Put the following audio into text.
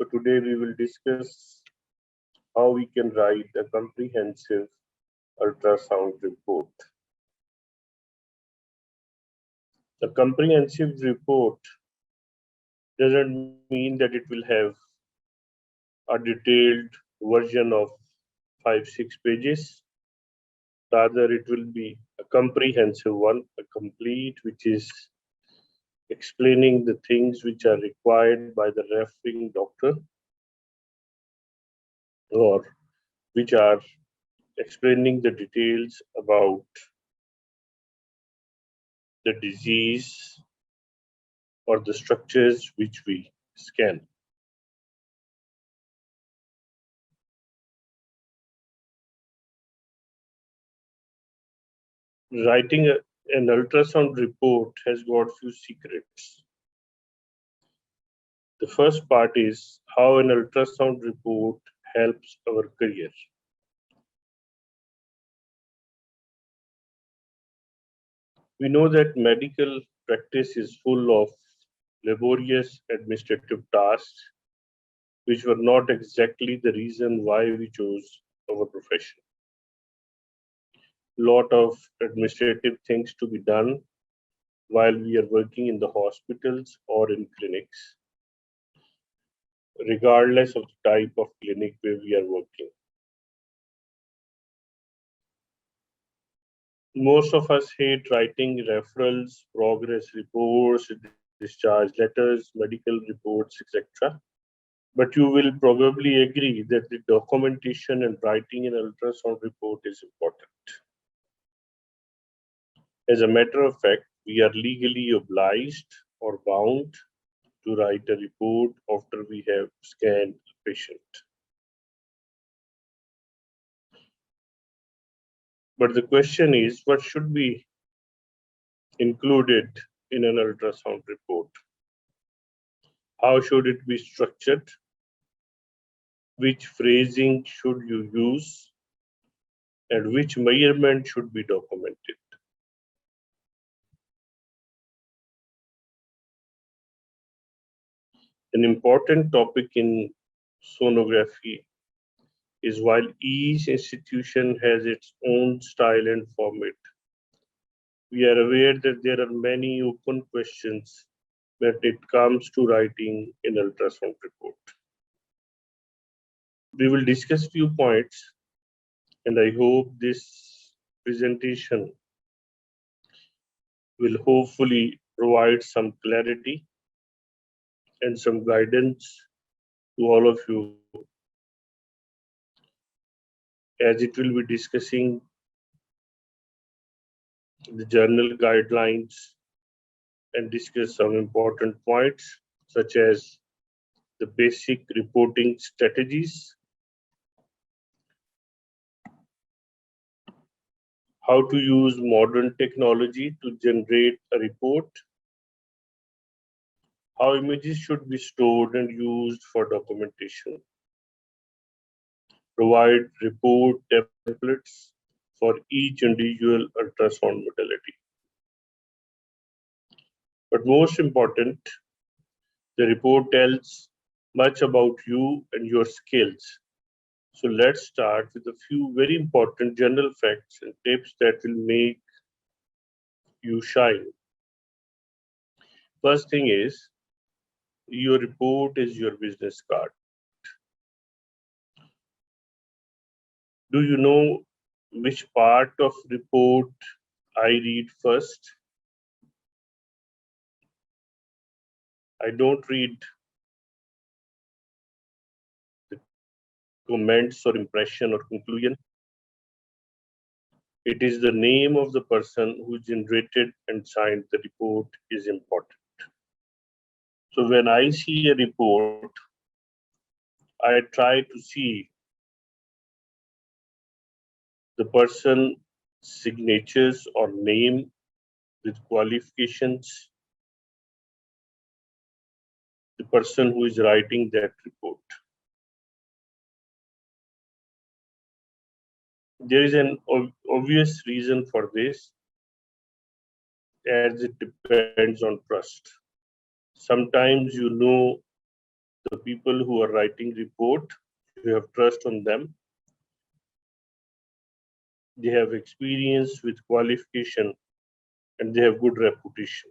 So today we will discuss how we can write a comprehensive ultrasound report. A comprehensive report doesn't mean that it will have a detailed version of 5-6 pages. Rather, it will be a comprehensive one, a complete, which is explaining the things which are required by the referring doctor, or which are explaining the details about the disease or the structures which we scan. Writing an ultrasound report has got few secrets. The first part is how an ultrasound report helps our career. We know that medical practice is full of laborious administrative tasks, which were not exactly the reason why we chose our profession. Lot of administrative things to be done while we are working in the hospitals or in clinics, regardless of the type of clinic where we are working. Most of us hate writing referrals, progress reports, discharge letters, medical reports, etc. But you will probably agree that the documentation and writing an ultrasound report is important. As a matter of fact, we are legally obliged or bound to write a report after we have scanned the patient. But the question is, what should be included in an ultrasound report? How should it be structured? Which phrasing should you use? And which measurement should be documented? An important topic in sonography is while each institution has its own style and format, we are aware that there are many open questions when it comes to writing an ultrasound report. We will discuss few points, and I hope this presentation will hopefully provide some clarity and some guidance to all of you, as it will be discussing the journal guidelines and discuss some important points such as the basic reporting strategies, how to use modern technology to generate a report, how images should be stored and used for documentation, provide report templates for each individual ultrasound modality. But most important, the report tells much about you and your skills. So let's start with a few very important general facts and tips that will make you shine. First thing is, your report is your business card. Do you know which part of report I read first? I don't read the comments or impression or conclusion. It is the name of the person who generated and signed the report is important. So when I see a report, I try to see the person's signatures or name with qualifications, the person who is writing that report. There is an obvious reason for this, as it depends on trust. Sometimes you know the people who are writing report, you have trust on them. They have experience with qualification and they have good reputation.